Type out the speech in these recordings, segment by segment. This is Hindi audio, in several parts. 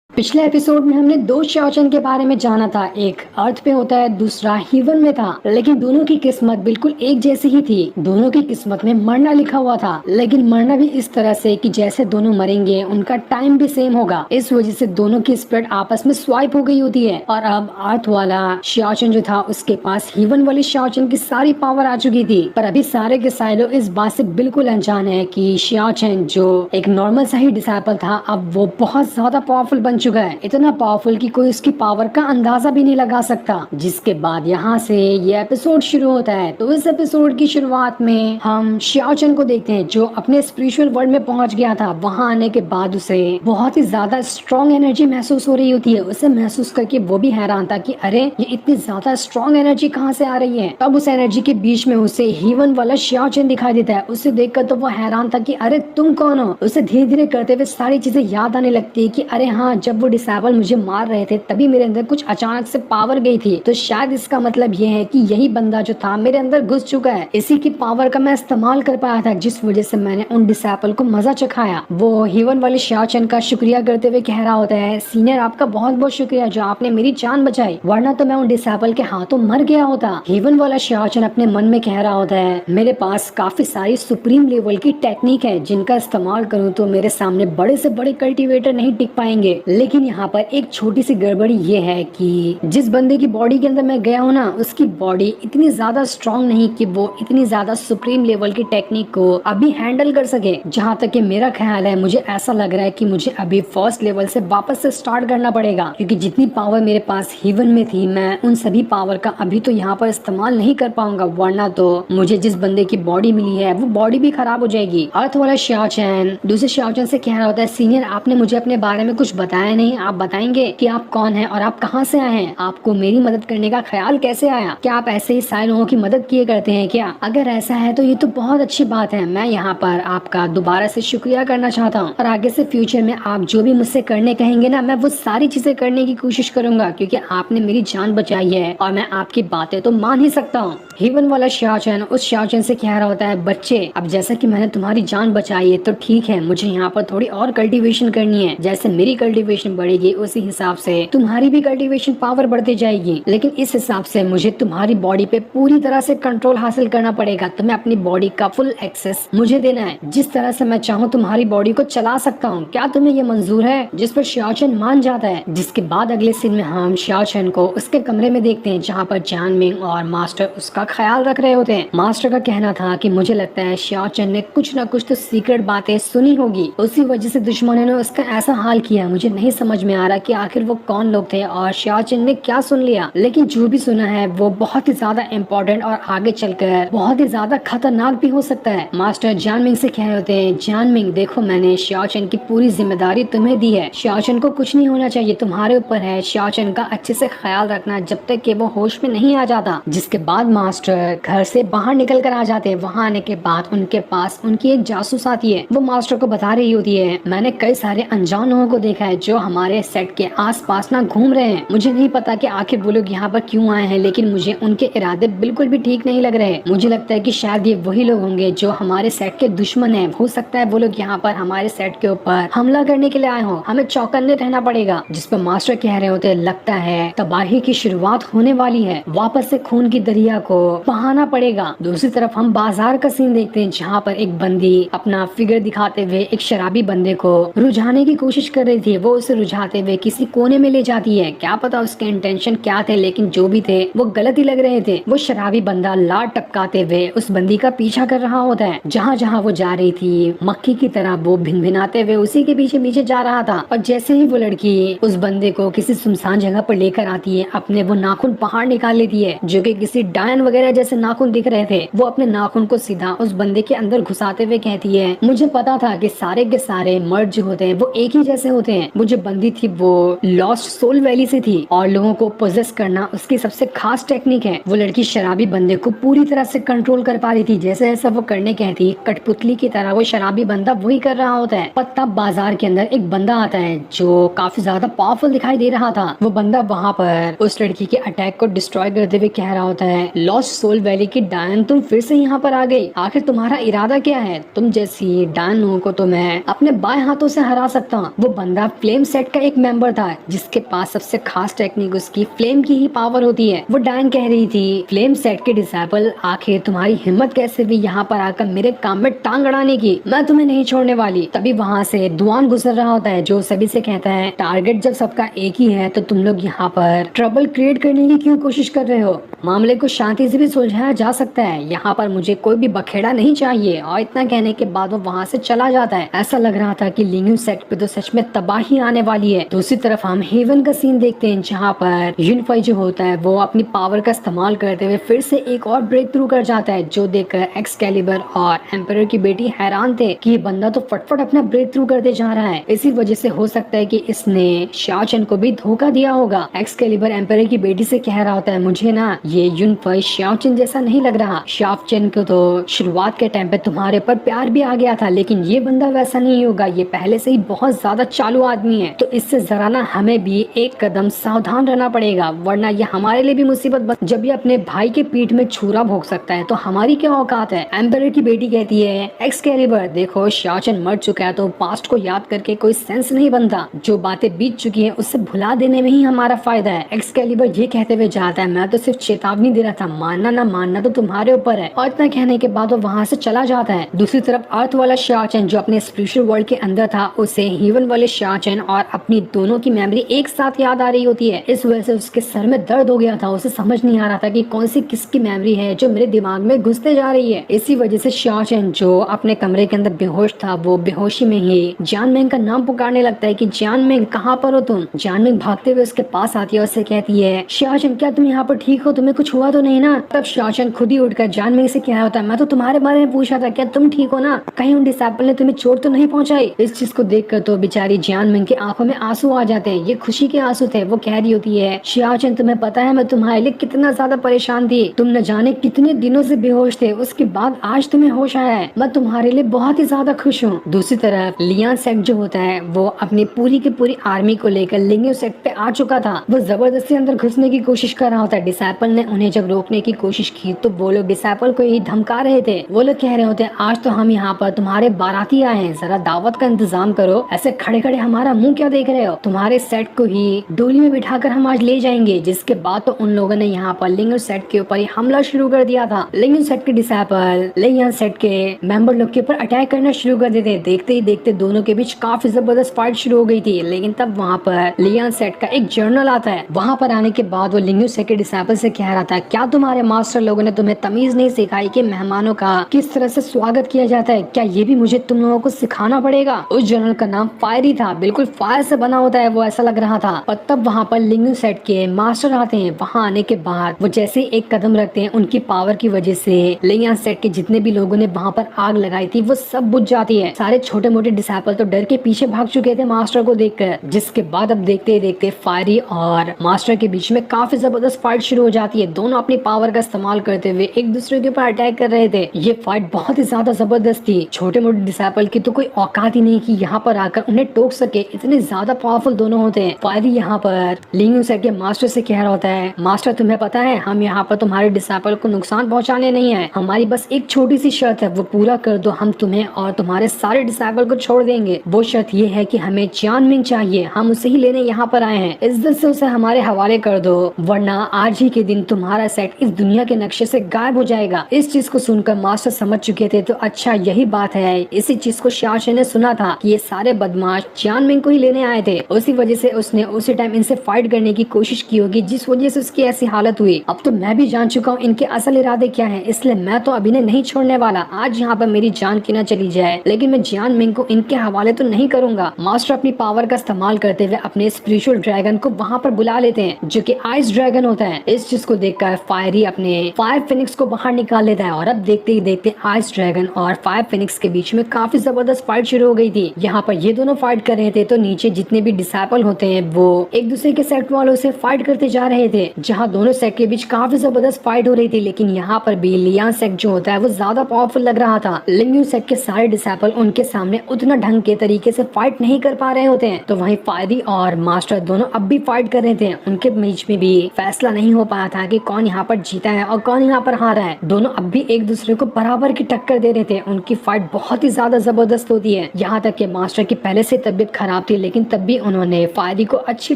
पिछले एपिसोड में हमने दो शाओचन के बारे में जाना था। एक अर्थ पे होता है, दूसरा हीवन में था। लेकिन दोनों की किस्मत बिल्कुल एक जैसी ही थी। दोनों की किस्मत में मरना लिखा हुआ था, लेकिन मरना भी इस तरह से कि जैसे दोनों मरेंगे उनका टाइम भी सेम होगा। इस वजह से दोनों की स्पिरिट आपस में स्वाइप हो गई होती है। और अब अर्थ वाला शाओचन जो था उसके पास हीवन वाली शाओचन की सारी पावर आ चुकी थी। पर अभी सारे के सारे लोग इस बात से बिल्कुल अनजान है कि शाओचन जो एक नॉर्मल सा ही डिसाइपल था, अब वो बहुत ज्यादा पावरफुल बन चुका है। इतना पावरफुल कि कोई उसकी पावर का अंदाजा भी नहीं लगा सकता। जिसके बाद यहाँ से ये एपिसोड शुरू होता है। तो इस एपिसोड की शुरुआत में हम शाओचन को देखते हैं जो अपने स्पिरिचुअल वर्ल्ड में पहुंच गया था। वहां आने के बाद उसे बहुत ही ज्यादा स्ट्रॉन्ग एनर्जी महसूस हो रही होती है। उसे महसूस करके वो भी हैरान था कि अरे ये इतनी ज्यादा स्ट्रॉन्ग एनर्जी कहाँ से आ रही है। तब उस एनर्जी के बीच में उसे हीवन वाला शाओचन दिखाई देता है। उसे देखकर तो वो हैरान था कि अरे तुम कौन हो। उसे धीरे धीरे करते हुए सारी चीजें याद आने लगती है कि अरे हाँ, जब वो डिसाइबल मुझे मार रहे थे तभी मेरे अंदर कुछ अचानक से पावर गई थी। तो शायद इसका मतलब ये है कि यही बंदा जो था मेरे अंदर घुस चुका है। इसी की पावर का मैं इस्तेमाल कर पाया था, जिस वजह से मैंने उन डिसाइबल को मजा चखाया। वो हीवन वाले शाओचन का शुक्रिया करते हुए कह रहा होता है, सीनियर आपका बहुत बहुत शुक्रिया जो आपने मेरी जान बचाई, वरना तो मैं उन डिसाइबल के हाथों मर गया होता। हीवन वाला शाओचन अपने मन में कह रहा होता है, मेरे पास काफी सारी सुप्रीम लेवल की टेक्निक है जिनका इस्तेमाल करूँ तो मेरे सामने बड़े से बड़े कल्टीवेटर नहीं टिक पाएंगे। लेकिन यहाँ पर एक छोटी सी गड़बड़ी ये है कि जिस बंदे की बॉडी के अंदर मैं गया हूँ ना, उसकी बॉडी इतनी ज्यादा स्ट्रांग नहीं कि वो इतनी ज्यादा सुप्रीम लेवल की टेक्निक को अभी हैंडल कर सके। जहाँ तक कि मेरा ख्याल है, मुझे ऐसा लग रहा है कि मुझे अभी फर्स्ट लेवल से वापस से स्टार्ट करना पड़ेगा, क्योंकि जितनी पावर मेरे पास हीवन में थी मैं उन सभी पावर का अभी तो यहाँ पर इस्तेमाल नहीं कर पाऊंगा, वरना तो मुझे जिस बंदे की बॉडी मिली है वो बॉडी भी खराब हो जाएगी। अर्थ वाला शाओचन दूसरे शाओचन से कह रहा होता है, सीनियर आपने मुझे अपने बारे में कुछ बताया नहीं, आप बताएंगे कि आप कौन हैं और आप कहां से आए हैं। आपको मेरी मदद करने का ख्याल कैसे आया? क्या आप ऐसे ही सारे लोगों की मदद किए करते हैं क्या? अगर ऐसा है तो ये तो बहुत अच्छी बात है। मैं यहाँ पर आपका दोबारा से शुक्रिया करना चाहता हूँ और आगे से फ्यूचर में आप जो भी मुझसे करने कहेंगे ना, मैं वो सारी चीजें करने की कोशिश करूंगा, क्योंकि आपने मेरी जान बचाई है और मैं आपकी बातें तो मान ही सकता हूँ। हीवन वाला शाओचन उस शाओचन से कह रहा होता है, बच्चे अब जैसा कि मैंने तुम्हारी जान बचाई है तो ठीक है, मुझे यहाँ पर थोड़ी और कल्टीवेशन करनी है। जैसे मेरी कल्टीवेशन बढ़ेगी उसी हिसाब से तुम्हारी भी कल्टीवेशन पावर बढ़ती जाएगी, लेकिन इस हिसाब से मुझे तुम्हारी बॉडी पे पूरी तरह से कंट्रोल हासिल करना पड़ेगा। तुम्हें अपनी बॉडी का फुल एक्सेस मुझे देना है। जिस तरह से मैं चाहूँ तुम्हारी बॉडी को चला सकता हूँ। क्या तुम्हें ये मंजूर है? जिस पर शाओचन मान जाता है। जिसके बाद अगले सीन में हम शाओचन को उसके कमरे में देखते हैं, जहाँ पर जानमिंग और मास्टर उसका ख्याल रख रहे होते हैं। मास्टर का कहना था कि मुझे लगता है शाओचन ने कुछ न कुछ तो सीक्रेट बातें सुनी होगी, उसी वजह से दुश्मनों ने उसका ऐसा हाल किया। मुझे नहीं समझ में आ रहा कि आखिर वो कौन लोग थे और शाओचन ने क्या सुन लिया, लेकिन जो भी सुना है वो बहुत ही ज्यादा इम्पोर्टेंट और आगे चलकर बहुत ही ज्यादा खतरनाक भी हो सकता है। मास्टर जानमिंग से कह रहे होते हैं, जानमिंग देखो मैंने शाओचन की पूरी जिम्मेदारी तुम्हें दी है। शाओचन को कुछ नहीं होना चाहिए, तुम्हारे ऊपर है। शाओचन का अच्छे से ख्याल रखना जब तक कि वो होश में नहीं आ जाता। जिसके बाद मास्टर घर से बाहर निकल कर आ जाते हैं। वहाँ आने के बाद उनके पास उनकी एक जासूस आती है। वो मास्टर को बता रही होती है, मैंने कई सारे अनजान लोगों को देखा है जो हमारे सेट के आसपास ना घूम रहे हैं। मुझे नहीं पता कि आखिर वो लोग यहाँ पर क्यों आए हैं, लेकिन मुझे उनके इरादे बिल्कुल भी ठीक नहीं लग रहे। मुझे लगता है कि शायद ये वही लोग होंगे जो हमारे सेट के दुश्मन हैं। हो सकता है वो लोग यहाँ पर हमारे सेट के ऊपर हमला करने के लिए आए हों। हमें चौकन्ने रहना पड़ेगा। जिस पर मास्टर कह रहे होते हैं, लगता है तबाही की शुरुआत होने वाली है, वापस से खून की दरिया को बहाना पड़ेगा। दूसरी तरफ हम बाजार का सीन देखते हैं, जहाँ पर एक बंदी अपना फिगर दिखाते हुए एक शराबी बंदे को रुझाने की कोशिश कर रही थी। वो उसे रुझाते हुए किसी कोने में ले जाती है। क्या पता उसके इंटेंशन क्या थे, लेकिन जो भी थे वो गलत ही लग रहे थे। वो शराबी बंदा लात टपकाते हुए उस बंदी का पीछा कर रहा होता है। जहाँ जहाँ वो जा रही थी मक्खी की तरह वो भिनभिनाते हुए उसी के पीछे पीछे जा रहा था। और जैसे ही वो लड़की उस बंदे को किसी सुनसान जगह पर लेकर आती है, अपने वो नाखून बाहर निकाल लेती है, जो कि किसी डायन वगैरह जैसे नाखून दिख रहे थे। वो अपने नाखून को सीधा उस बंदे के अंदर घुसाते हुए कहती है, मुझे पता था कि सारे के सारे मर्द जो होते हैं वो एक ही जैसे होते हैं। वो जो बंदी थी वो लॉस्ट सोल वैली से थी और लोगों को पोजेस करना उसकी सबसे खास टेक्निक है। वो लड़की शराबी बंदे को पूरी तरह से कंट्रोल कर पा रही थी। जैसे जैसा वो करने कहती, कठपुतली की तरह वो शराबी बंदा वही कर रहा होता है। पर तब बाजार के अंदर एक बंदा आता है जो काफी ज्यादा पावरफुल दिखाई दे रहा था। वो बंदा वहाँ पर उस लड़की के अटैक को डिस्ट्रॉय करते हुए कह रहा होता है, लॉस्ट सोल वैली की डायन तुम फिर से यहाँ पर आ गई। आखिर तुम्हारा इरादा क्या है? तुम जैसी डायन लोगों को तो मैं अपने बाएं हाथों से हरा सकता हूँ। वो बंदा फ्लेम फ्लेम सेट का एक मेंबर था जिसके पास सबसे खास टेक्निक उसकी फ्लेम की ही पावर होती है। वो डायन कह रही थी, फ्लेम सेट के डिसाइपल, आखिर तुम्हारी हिम्मत कैसे हुई यहाँ पर आकर मेरे काम में टांग अड़ाने की? मैं तुम्हें नहीं छोड़ने वाली। तभी वहाँ से दुआन गुजर रहा होता है जो सभी से कहता है, टारगेट जब सबका एक ही है तो तुम लोग यहाँ पर ट्रबल क्रिएट करने की क्यों कोशिश कर रहे हो? मामले को शांति से भी सुलझाया जा सकता है, यहाँ पर मुझे कोई भी बखेड़ा नहीं चाहिए। और इतना कहने के बाद वो वहाँ से चला जाता है। ऐसा लग रहा था कि लिंग यू सेट पे तो सच में तबाही आने वाली है। दूसरी तरफ हम हेवन का सीन देखते हैं जहाँ पर यूनिफाई जो होता है वो अपनी पावर का इस्तेमाल करते हुए फिर से एक और ब्रेक थ्रू कर जाता है, जो देखकर एक्सकैलिबर और एम्परर की बेटी हैरान थे कि ये बंदा तो फटफट अपना ब्रेक थ्रू करते जा रहा है। इसी वजह से हो सकता है कि इसने शाओ चेन को भी धोखा दिया होगा। एक्सकैलिबर एम्परर की बेटी से कह रहा होता है, मुझे ना ये यूनिफाई शाओ चेन जैसा नहीं लग रहा। शाओ चेन को तो शुरुआत के टाइम पे तुम्हारे पर प्यार भी आ गया था, लेकिन ये बंदा वैसा नहीं होगा। ये पहले से ही बहुत ज्यादा चालू आदमी है, तो इससे जरा ना हमें भी एक कदम सावधान रहना पड़ेगा, वरना ये हमारे लिए भी मुसीबत जब ये अपने भाई के पीठ में छुरा भोग सकता है तो हमारी क्या औकात है। एम्परर की बेटी कहती है, एक्सकैलिबर देखो शाओ चेन मर चुका है तो पास्ट को याद करके कोई सेंस नहीं बनता। जो बातें बीत चुकी है उससे भुला देने में ही हमारा फायदा है। एक्सकैलिबर ये कहते हुए जाता है, मैं तो सिर्फ चेतावनी दे रहा था, मानना ना मानना तो तुम्हारे ऊपर है। और इतना कहने के बाद वो वहाँ से चला जाता है। दूसरी तरफ अर्थ वाला शाओ चेन जो अपने स्पिरिचुअल वर्ल्ड के अंदर था, उसे हेवन वाले शाओ चेन और अपनी दोनों की मेमोरी एक साथ याद आ रही होती है। इस वजह से उसके सर में दर्द हो गया था। उसे समझ नहीं आ रहा था कि कौन सी किसकी मेमोरी है जो मेरे दिमाग में घुसते जा रही है। इसी वजह से शाओ चेन जो अपने कमरे के अंदर बेहोश था, वो बेहोशी में ही जान मेंग का नाम पुकारने लगता है कि जान मेंग कहाँ पर हो तुम? जान मेंग भागते हुए उसके पास आती है और उससे कहती है, शाओ चेन क्या तुम यहाँ पर ठीक हो? तुम्हें कुछ हुआ तो नहीं ना? तब शाओ चेन खुद ही उठकर जान मेंग से कह रहा होता है, मैं तो तुम्हारे बारे में पूछा था, क्या तुम ठीक हो ना? कहीं उन डिसाइपल ने तुम्हें चोट तो नहीं पहुंचाई? इस चीज को देखकर तो बेचारी जान मेंग की आंखों में आंसू आ जाते हैं। ये खुशी के आंसू थे। वो कह रही होती है, शाओ चेन तुम्हें पता है मैं तुम्हारे लिए कितना ज्यादा परेशान थी, तुम न जाने कितने दिनों से बेहोश थे, उसके बाद आज तुम्हें होश आया है। मैं तुम्हारे लिए बहुत ही ज्यादा खुश हूँ। दूसरी तरफ लियान सेट जो होता है वो अपनी पूरी की पूरी आर्मी को लेकर लिंग यू सेट पे आ चुका था। वो जबरदस्ती अंदर घुसने की कोशिश कर रहा होता है। डिसाइपल ने उन्हें जब रोकने की कोशिश की तो वो लोग डिसाइपल को ही धमका रहे थे। वो लोग कह रहे होते हैं, आज तो हम यहाँ पर तुम्हारे बाराती आए हैं, जरा दावत का इंतजाम करो, ऐसे खड़े खड़े हमारा मुंह क्या देख रहे हो? तुम्हारे सेट को ही डोली में बिठाकर हम आज ले जाएंगे। जिसके बाद तो उन लोगों ने यहाँ पर लिंग यू सेट के ऊपर ही हमला शुरू कर दिया था। लिंग यू सेट के डिसाइपल लियान सेट के मेंबर लोग के ऊपर अटैक करना शुरू कर देते। देखते ही देखते दोनों के बीच काफी जबरदस्त फाइट शुरू हो गई थी। लेकिन तब वहाँ पर लियान सेट का एक जर्नल आता है। वहाँ पर आने के बाद वो लिंग यू सेट के डिसाइपल से कह रहा था, क्या तुम्हारे मास्टर लोगों ने तुम्हें तमीज नहीं सिखाई कि मेहमानों का किस तरह से स्वागत किया जाता है? क्या ये भी मुझे तुम लोगों को सिखाना पड़ेगा? उस जर्नल का नाम फायरी था, बिल्कुल फायर से बना होता है वो, ऐसा लग रहा था। और तब वहाँ पर लिंग यू सेट के मास्टर आते हैं। वहाँ आने के बाद वो जैसे एक कदम रखते हैं, उनकी पावर की वजह से लिंग सेट के जितने भी लोगों ने वहाँ पर आग लगाई थी वो सब बुझ जाती है। सारे छोटे मोटे डिसाइपल तो डर के पीछे भाग चुके थे मास्टर को देखकर। जिसके बाद अब देखते ही देखते फायरी और मास्टर के बीच में काफी जबरदस्त फाइट शुरू हो जाती है। दोनों अपनी पावर का इस्तेमाल करते हुए एक दूसरे के ऊपर अटैक कर रहे थे। ये फाइट बहुत ही ज्यादा जबरदस्त थी। छोटे मोटे डिसाइपल की तो कोई औकात ही नहीं कि यहाँ पर आकर उन्हें टोक सके, इतने ज्यादा पावरफुल दोनों होते हैं। फायरी यहाँ पर लिंग यू सेट के मास्टर से कह रहा होता है, मास्टर तुम्हें पता है हम यहाँ पर तुम्हारे डिसाइपल को नुकसान पहुँचाने नहीं है, हमारी बस एक छोटी सी शर्त है, वो पूरा कर दो, हम तुम्हें और तुम्हारे सारे डिसाइपल को छोड़ देंगे। वो शर्त ये है कि हमें जान मिंग चाहिए, हम उसे ही लेने यहाँ पर आए हैं, इज्जत से उसे हमारे हवाले कर दो, वरना आज ही के दिन तुम्हारा सेट इस दुनिया के नक्शे से गायब हो जाएगा। इस चीज को सुनकर मास्टर समझ चुके थे, तो अच्छा यही बात है। इसी चीज को शाओ चेन ने सुना था कि ये सारे बदमाश जान मिंग को ही लेने आए थे, उसी वजह से उसने उसी टाइम इनसे फाइट करने की कोशिश की होगी, जिस वजह से उसकी ऐसी हालत हुई। अब तो मैं भी जान चुका हूँ इनके असल इरादे क्या है, इसलिए मैं तो अभी नहीं छोड़ने वाला। आज यहाँ पर मेरी जान की न चली जाए, लेकिन मैं जान मिंग को इनके हवाले तो नहीं करूंगा। मास्टर अपनी पावर का इस्तेमाल करते हुए अपने स्पिरिचुअल ड्रैगन को वहाँ पर बुला लेते हैं, जो कि आइस ड्रैगन होता है। इस चीज को देखकर फायरी अपने फायर फिनिक्स को बाहर निकाल लेता है, और अब देखते ही देखते आइस ड्रैगन और फायर फिनिक्स के बीच में काफी जबरदस्त फाइट शुरू हो गई थी। यहाँ पर ये दोनों फाइट कर रहे थे, तो नीचे जितने भी डिसाइपल होते हैं वो एक दूसरे के सेट वालों से फाइट करते जा रहे थे, जहाँ दोनों सेट के बीच काफी जबरदस्त फाइट हो रही थी। लेकिन यहाँ पर भी लियान सेट जो होता है वो ज्यादा पावरफुल लग रहा था। लिंग यू सेट के सारे डिसाइपल उनके सामने उतना ढंग के तरीके से फाइट नहीं कर पा रहे होते हैं। तो वहीं फायरी और मास्टर दोनों अब भी फाइट कर रहे थे, उनके बीच में भी फैसला नहीं हो पाया था था कि कौन यहाँ पर जीता है और कौन यहाँ पर हारा है। दोनों अब भी एक दूसरे को बराबर की टक्कर दे रहे थे। उनकी फाइट बहुत ही ज्यादा जबरदस्त होती है। यहाँ तक कि मास्टर की पहले से तबीयत खराब थी, लेकिन तब भी उन्होंने फायरी को अच्छी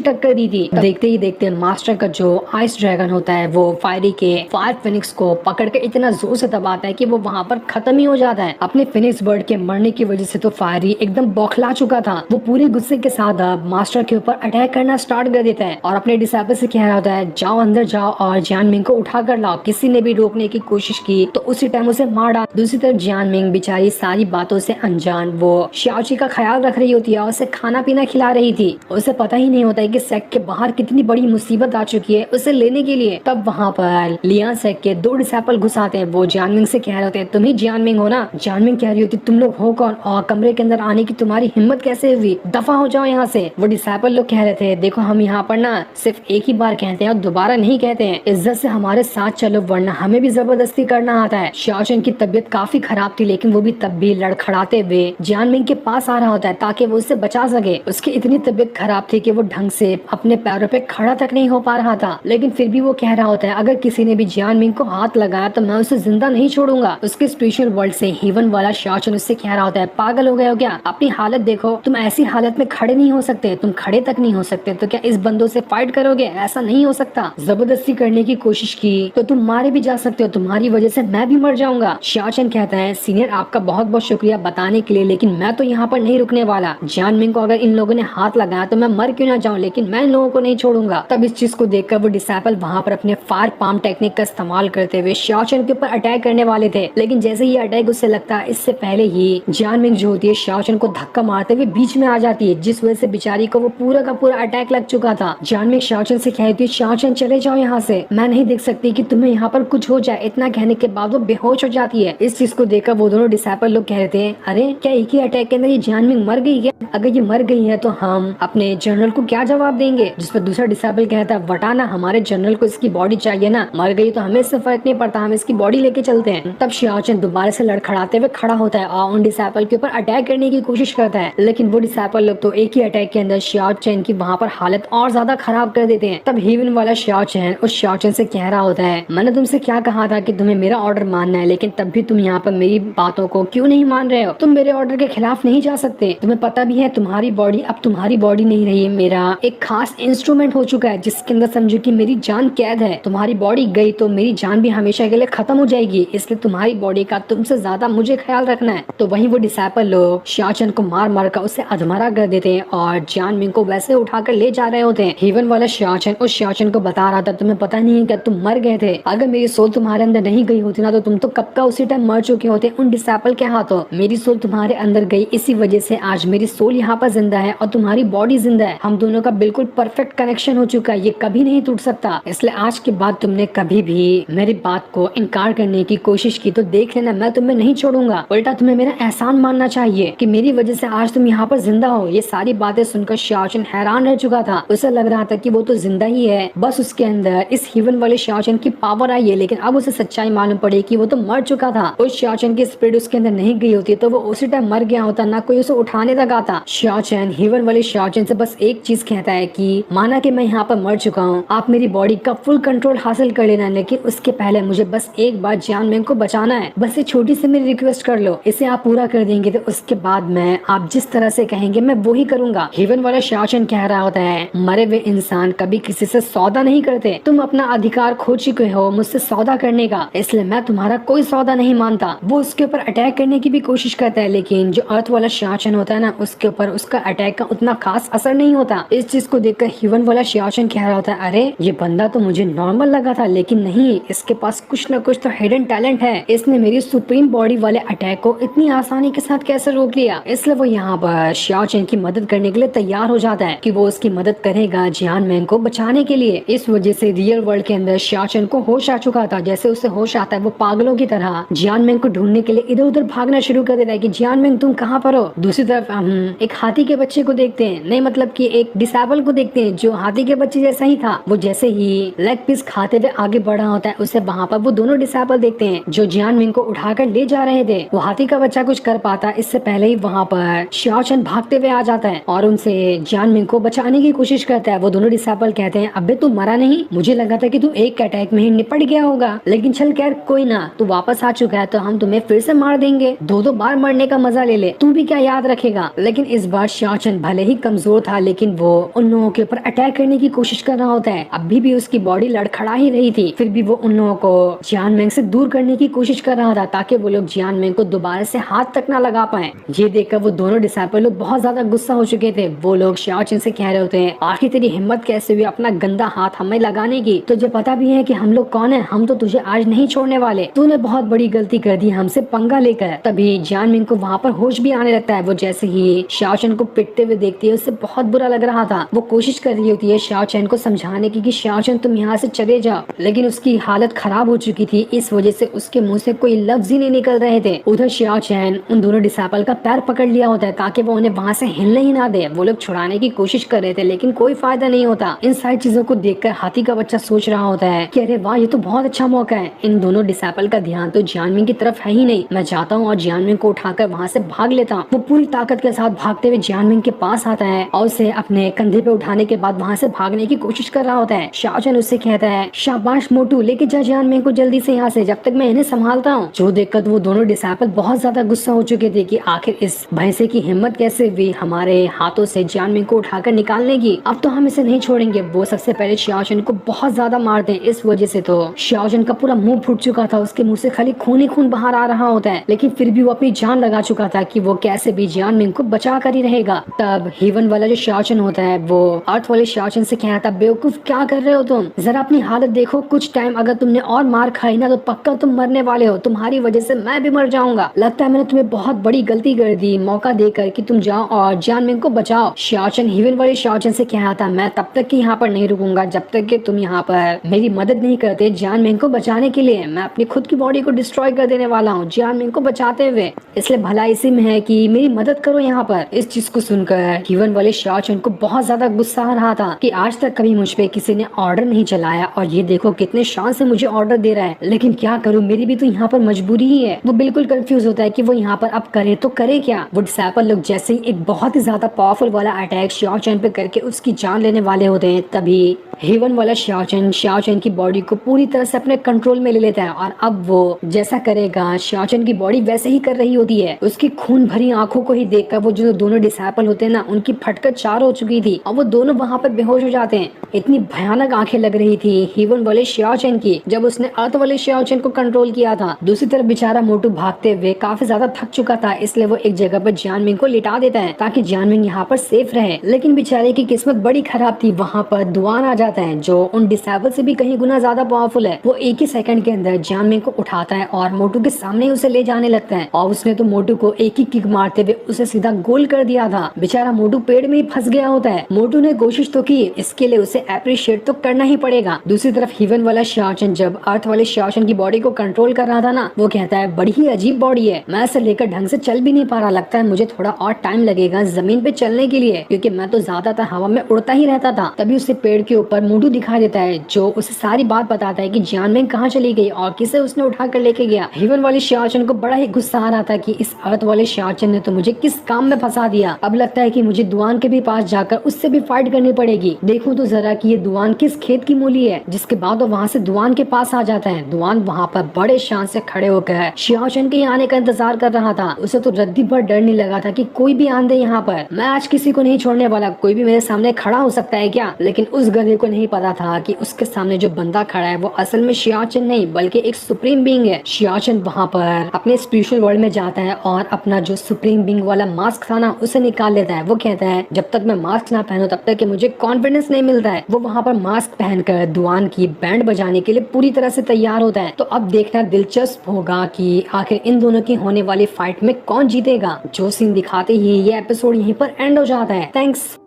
टक्कर दी थी। देखते ही देखते मास्टर का जो आइस ड्रैगन होता है वो फायरी के फायर फिनिक्स को पकड़ के इतना जोर से दबाता है कि वो वहाँ पर खत्म ही हो जाता है। अपने फिनिक्स बर्ड के मरने की वजह से तो फायरी एकदम बौखला चुका था। वो पूरे गुस्से के साथ अब मास्टर के ऊपर अटैक करना स्टार्ट कर देता है और अपने डिसाइपल से कह रहा होता है, जाओ अंदर जाओ और जियानमिंग को उठा कर लाओ। किसी ने भी रोकने की कोशिश की तो उसी टाइम उसे मार डाल। दूसरी तरफ जियानमिंग बेचारी सारी बातों से अनजान वो शाओची का ख्याल रख रही होती है और उसे खाना पीना खिला रही थी। उसे पता ही नहीं होता है कि सेक्ट के बाहर कितनी बड़ी मुसीबत आ चुकी है उसे लेने के लिए। तब वहाँ पर लियान सेक्ट के 2 डिसाइपल घुस आते हैं। वो जियानमिंग से कह रहे होते हैं, तुम ही जियानमिंग हो ना? जियानमिंग कह रही होती, तुम लोग हो कौन और कमरे के अंदर आने की तुम्हारी हिम्मत कैसे हुई? दफा हो जाओ यहाँ से। वो डिसाइपल लोग कह रहे थे, देखो हम यहाँ पर ना सिर्फ एक ही बार कहते हैं और दोबारा नहीं कहते हैं। इज्जत से हमारे साथ चलो वरना हमें भी जबरदस्ती करना आता है। शाओचन की तबीयत काफी खराब थी, लेकिन वो भी तब भी लड़खड़ाते हुए जियानमिंग के पास आ रहा होता है ताकि वो उससे बचा सके। उसकी इतनी तबीयत खराब थी कि वो ढंग से अपने पैरों पे खड़ा तक नहीं हो पा रहा था, लेकिन फिर भी वो कह रहा होता है, अगर किसी ने भी जियानमिंग को हाथ लगाया तो मैं उसे जिंदा नहीं छोड़ूंगा। उसके स्पिरिचुअल वर्ल्ड से हीवन वाला शाओचन उससे कह रहा होता है, पागल हो गए हो क्या? अपनी हालत देखो, तुम ऐसी हालत में खड़े नहीं हो सकते, तुम खड़े तक नहीं हो सकते तो क्या इस बंदों से फाइट करोगे? ऐसा नहीं हो सकता। जबरदस्ती करने की कोशिश की तो तुम मारे भी जा सकते हो, तुम्हारी वजह से मैं भी मर जाऊंगा। शाओचन कहता है, सीनियर आपका बहुत बहुत शुक्रिया बताने के लिए, लेकिन मैं तो यहाँ पर नहीं रुकने वाला। जियानमिंग को अगर इन लोगों ने हाथ लगाया तो मैं मर क्यों ना जाऊं, लेकिन मैं इन लोगों को नहीं छोड़ूंगा। तब इस चीज को देखकर वो डिसाइपल वहाँ पर अपने फायर पाम टेक्निक का इस्तेमाल करते हुए शाओचन के ऊपर अटैक करने वाले थे, लेकिन जैसे ही अटैक उससे लगता है इससे पहले ही जियानमिंग जो होती है शाओचन को धक्का मारते हुए बीच में आ जाती है, जिस वजह से बेचारी को वो पूरा का पूरा अटैक लग चुका था। जियानमिंग शाओचन से कहती है, शाओचन चले जाओ यहाँ से, मैं नहीं देख सकती कि तुम्हें यहाँ पर कुछ हो जाए। इतना कहने के बाद वो बेहोश हो जाती है। इस चीज को देखकर वो दोनों डिसाइपल लोग कह रहे थे, अरे क्या एक ही अटैक के अंदर ये जियानमिंग मर गई है? अगर ये मर गई है तो हम अपने जनरल को क्या जवाब देंगे? जिस पर दूसरा डिसाइपल कहता है, वटाना हमारे जनरल को इसकी बॉडी चाहिए ना, मर गई तो हमें इससे फर्क नहीं पड़ता, हम इसकी बॉडी लेके चलते हैं। तब शाओचन दोबारा से लड़खड़ाते हुए खड़ा होता है और उन डिसाइपल के ऊपर अटैक करने की कोशिश करता है, लेकिन वो डिसाइपल लोग तो एक ही अटैक के अंदर शाओचन की वहाँ पर हालत और ज्यादा खराब कर देते हैं। तब हीवन वाला शाओचन उस शाओचन से कह रहा होता है, मैंने तुमसे क्या कहा था कि तुम्हें मेरा ऑर्डर मानना है, लेकिन तब भी तुम यहाँ पर मेरी बातों को क्यों नहीं मान रहे हो? तुम मेरे ऑर्डर के खिलाफ नहीं जा सकते। तुम्हें पता भी है तुम्हारी बॉडी अब तुम्हारी बॉडी नहीं रही, मेरा एक खास इंस्ट्रूमेंट हो चुका है जिसके अंदर समझो कि मेरी जान कैद है। तुम्हारी बॉडी गई तो मेरी जान भी हमेशा के लिए खत्म हो जाएगी, इसलिए तुम्हारी बॉडी का तुमसे ज्यादा मुझे ख्याल रखना है। तो वहीं वो डिसाइपल लोग शाओचन को मार मार कर उसे अधमरा कर देते हैं और जियानमिंग को वैसे उठाकर ले जा रहे होते हैं। हीवन वाला शाओचन उस शाओचन को बता रहा था, तुम्हें पता नहीं है क्या तुम मर गए थे? अगर मेरी सोल तुम्हारे अंदर नहीं गई होती ना तो तुम तो कब का उसी टाइम मर चुके होते उन डिसाइपल के हाथों। मेरी सोल तुम्हारे अंदर गई, इसी वजह से आज मेरी सोल यहाँ पर जिंदा है और तुम्हारी बॉडी जिंदा है। हम दोनों का बिल्कुल परफेक्ट कनेक्शन हो चुका है, ये कभी नहीं टूट सकता। इसलिए आज के बाद तुमने कभी भी मेरी बात को इनकार करने की कोशिश की तो देख लेना मैं तुम्हें नहीं छोड़ूंगा। उल्टा तुम्हें मेरा एहसान मानना चाहिए कि मेरी वजह से आज तुम यहाँ पर जिंदा हो। ये सारी बातें सुनकर शाओचन हैरान रह चुका था। उसे लग रहा था कि वो तो जिंदा ही है, बस उसके अंदर इस हीवन वाले शाओचन की पावर आई है, लेकिन अब उसे सच्चाई मालूम पड़ी कि वो तो मर चुका था। उस शाओचन की स्पिरिट उसके अंदर नहीं गई होती तो वो उसी टाइम मर गया होता, ना कोई उसे उठाने तक आता। शाओचन हीवन वाले शाओचन से बस एक चीज कहता है कि माना कि मैं यहाँ पर मर चुका हूँ, आप मेरी बॉडी का फुल कंट्रोल हासिल कर लेना, लेकिन उसके पहले मुझे बस एक बार जियानमिंग को बचाना है। बस ये छोटी सी मेरी रिक्वेस्ट कर लो, इसे आप पूरा कर देंगे तो उसके बाद मैं आप जिस तरह से कहेंगे मैं वो ही करूंगा। हीवन वाला शाओचन कह रहा होता है, मरे हुए इंसान कभी किसी से सौदा नहीं करते, तुम अपना अधिकार खो चुके हो मुझसे सौदा करने का, इसलिए मैं तुम्हारा कोई सौदा नहीं मानता। वो उसके ऊपर अटैक करने की भी कोशिश करता है, लेकिन जो अर्थ वाला शाओचन होता है ना उसके ऊपर उसका अटैक का उतना खास असर नहीं होता। इस चीज को देखकर हीवन वाला शाओचन कह रहा होता है, अरे ये बंदा तो मुझे नॉर्मल लगा था, लेकिन नहीं, इसके पास कुछ न कुछ तो हिडन टैलेंट है। इसने मेरी सुप्रीम बॉडी वाले अटैक को इतनी आसानी के साथ कैसे रोक लिया? इसलिए वो यहाँ पर शाओचन की मदद करने के लिए तैयार हो जाता है कि वो उसकी मदद करेगा जियानमिंग को बचाने के लिए। इस वजह से रियल वर्ल्ड के अंदर शाओचन को होश आ चुका था। जैसे उसे होश आता है वो पागलों की तरह जियानमिंग को ढूंढने के लिए इधर उधर भागना शुरू कर देता है कि जियानमिंग तुम कहाँ पर हो। दूसरी तरफ हम एक हाथी के बच्चे को देखते हैं, नहीं मतलब कि एक डिसेबल को देखते हैं जो हाथी के बच्चे जैसा ही था। वो जैसे ही लेग पीस खाते हुए आगे बढ़ा होता है उसे वहाँ पर वो दोनों डिसेबल देखते हैं जो जियानमिंग को उठाकर ले जा रहे थे। वो हाथी का बच्चा कुछ कर पाता इससे पहले ही वहाँ पर शाओचन भागते हुए आ जाता है और उनसे जियानमिंग को बचाने की कोशिश करता है। वो दोनों डिसेबल कहते हैं, अबे तू मरा नहीं, मुझे लगा लगा था कि तू एक अटैक में ही निपट गया होगा, लेकिन चल खैर कोई ना, तू वापस आ चुका है तो हम तुम्हें फिर से मार देंगे, दो दो बार मरने का मजा ले ले, तू भी क्या याद रखेगा। लेकिन इस बार शाओचन भले ही कमजोर था लेकिन वो उन लोगों के ऊपर अटैक करने की कोशिश कर रहा होता है। अभी भी उसकी बॉडी लड़खड़ा ही रही थी, फिर भी वो उन लोगों को जियान मेंग से दूर करने की कोशिश कर रहा था ताकि वो लोग जियान मेंग को दोबारा से हाथ तक ना लगा पाए। ये देखकर वो दोनों डिसाइपल लोग बहुत ज्यादा गुस्सा हो चुके थे। वो लोग शाओचन से कह रहे होते हैं, आखिर तेरी हिम्मत कैसे हुई अपना गंदा हाथ हमें लगाने की, तुझे पता भी है कि हम लोग कौन है, हम तो तुझे आज नहीं छोड़ने वाले, तूने बहुत बड़ी गलती कर दी हमसे पंगा लेकर। तभी जियान मिंग को वहाँ पर होश भी आने लगता है। वो जैसे ही शाओचन को पिटते हुए देखती है उससे बहुत बुरा लग रहा था। वो कोशिश कर रही होती है शाओचन को समझाने की कि शाओचन तुम यहाँ से चले जाओ, लेकिन उसकी हालत खराब हो चुकी थी, इस वजह से उसके मुंह से कोई लफ्ज ही नहीं निकल रहे थे। उधर शाओचन उन दोनों डिसाइपल का पैर पकड़ लिया होता है ताकि वो उन्हें वहाँ से हिलने ही ना दे। वो लोग छुड़ाने की कोशिश कर रहे थे लेकिन कोई फायदा नहीं होता। इन सारी चीजों को देखकर हाथी का बच्चा सोच रहा होता है कि अरे वाह, ये तो बहुत अच्छा मौका है। इन दोनों डिसाइपल का ध्यान तो जियान मिंग की तरफ है ही नहीं, मैं जाता हूँ और जियान मिंग को उठाकर वहाँ से भाग लेता हूँ। वो पूरी ताकत के साथ भागते हुए जियान मिंग के पास आता है और उसे अपने कंधे पे उठाने के बाद वहाँ से भागने की कोशिश कर रहा होता है। शाओचन उससे कहता है, शाबाश मोटू, लेके जा जियान मिंग को जल्दी से यहाँ से, जब तक मैं इन्हें संभालता हूँ। जो देखकर वो दोनों डिसाइपल बहुत ज्यादा गुस्सा हो चुके थे कि आखिर इस भैंसे की हिम्मत कैसे हुई हमारे हाथों से जियान मिंग को उठाकर निकालने की, अब तो हम इसे नहीं छोड़ेंगे। वो सबसे पहले शाओचन को बहुत ज्यादा मारते हैं। इस वजह से तो शाओचन का पूरा मुंह फूट चुका था, उसके मुंह से खाली खून ही खून बाहर आ रहा होता है, लेकिन फिर भी वो अपनी जान लगा चुका था कि वो कैसे भी जियान मिंग को बचा कर ही रहेगा। तब हीवन वाला जो शाओचन होता है वो अर्थ वाले शाओचन से कहता, बेवकूफ क्या कर रहे हो तुम, जरा अपनी हालत देखो, कुछ टाइम अगर तुमने और मार खाई ना तो पक्का तुम मरने वाले हो, तुम्हारी वजह से मैं भी मर जाऊंगा। लगता है मैंने तुम्हें बहुत बड़ी गलती कर दी मौका देकर कि तुम जाओ और जियान मिंग को बचाओ। शाओचन हीवन वाले शाओचन से कहता, मैं तब तक की यहाँ पर नहीं रुकूंगा जब तक कि तुम यहाँ पर मेरी मदद नहीं करते जियान मिंग को बचाने के लिए। मैं अपनी खुद की बॉडी को डिस्ट्रॉय कर देने वाला हूँ जियान मिंग को बचाते हुए, इसलिए भला इसी में है कि मेरी मदद करो यहाँ पर। इस चीज को सुनकर हीवन वाले शाओचन को बहुत ज्यादा गुस्सा आ रहा था कि आज तक कभी मुझ पे किसी ने ऑर्डर नहीं चलाया और ये देखो कितने शान से मुझे ऑर्डर दे रहा है, लेकिन क्या करूँ, मेरी भी तो यहाँ पर मजबूरी ही है। वो बिल्कुल कंफ्यूज होता है कि वो यहाँ पर अब करे तो करे क्या। वो डिसाइपल लोग जैसे ही एक बहुत ही ज्यादा पावरफुल वाला अटैक शाओचन पे करके उसकी जान लेने वाले होते हैं, तभी हेवन वाला शाओचन की बॉडी को पूरी तरह से अपने कंट्रोल में ले लेता है और अब वो जैसा करेगा शाओचन की बॉडी वैसे ही कर रही होती है। उसकी खून भरी आंखों को ही देखकर वो जो दोनों डिसाइपल होते हैं ना, उनकी फटकर चार हो चुकी थी और वो दोनों वहाँ पर बेहोश हो जाते हैं। इतनी भयानक आंखें लग रही थी हेवन वाले शाओचन की जब उसने अर्थ वाले शाओचन को कंट्रोल किया था। दूसरी तरफ बेचारा मोटू भागते हुए काफी ज्यादा थक चुका था, इसलिए वो एक जगह पर जियान मिंग को लिटा देता है ताकि जियान मिंग यहाँ पर सेफ रहे। लेकिन बेचारे की किस्मत बड़ी खराब थी, वहाँ पर दुआन आ जाता है जो उन डिसाइपल से भी कहीं गुना ज्यादा पावरफुल है। वो एक ही सेकंड के अंदर जियान मिंग को उठाता है और मोटू के सामने उसे ले जाने लगता है और उसने तो मोटू को एक ही किक मारते हुए उसे सीधा गोल कर दिया था। बेचारा मोटू पेड़ में ही फंस गया होता है। मोटू ने कोशिश तो की, इसके लिए उसे अप्रिशिएट तो करना ही पड़ेगा। दूसरी तरफ हीवन वाला शाओचन जब अर्थ वाले शाओचन की बॉडी को कंट्रोल कर रहा था ना, वो कहता है बड़ी ही अजीब बॉडी है, मैं इसे लेकर ढंग से चल भी नहीं पा रहा, लगता है मुझे थोड़ा और टाइम लगेगा जमीन पे चलने के लिए, क्योंकि मैं तो ज्यादातर हवा में उड़ता ही रहता था। तभी उसे पेड़ के ऊपर मोटू दिखा देता है जो उसे सारी बात बताता है कि जियान मिंग कहाँ चली गई और किसे उसने उठा कर लेके गया। हीवन वाले शाओचन को बड़ा ही गुस्सा आ रहा था कि इस अर्थ वाले शाओचन ने तो मुझे किस काम में फंसा दिया। अब लगता है कि मुझे दुआन के भी पास जाकर उससे भी फाइट करनी पड़ेगी। देखूं तो जरा कि ये दुआन किस खेत की मूली है। जिसके बाद वो वहाँ से दुआन के पास आ जाता है। दुआन वहाँ पर बड़े शान से खड़े होकर शाओचन के आने का इंतजार कर रहा था। उसे तो रद्दी भर डर नहीं लगा था कि कोई भी आंदे यहाँ पर, मैं आज किसी को नहीं छोड़ने वाला, कोई भी मेरे सामने खड़ा हो सकता है क्या। लेकिन उस गधे को नहीं पता था कि उसके सामने जो बंदा खड़ा है वो असल में शाओचन नहीं बल्कि एक सुप्रीम बीइंग है। शाओचन वहाँ पर अपने स्पिरिचुअल वर्ल्ड में जाता है और अपना जो सुप्रीम बीइंग वाला मास्क था ना उसे निकाल लेता है। वो कहता है जब तक मैं मास्क ना पहनूं तब तक कि मुझे कॉन्फिडेंस नहीं मिलता है। वो वहाँ पर मास्क पहनकर दुआन की बैंड बजाने के लिए पूरी तरह से तैयार होता है। तो अब देखना दिलचस्प होगा कि आखिर इन दोनों की होने वाली फाइट में कौन जीतेगा। जो सीन दिखाते ही ये एपिसोड यहीं पर एंड हो जाता है। थैंक्स।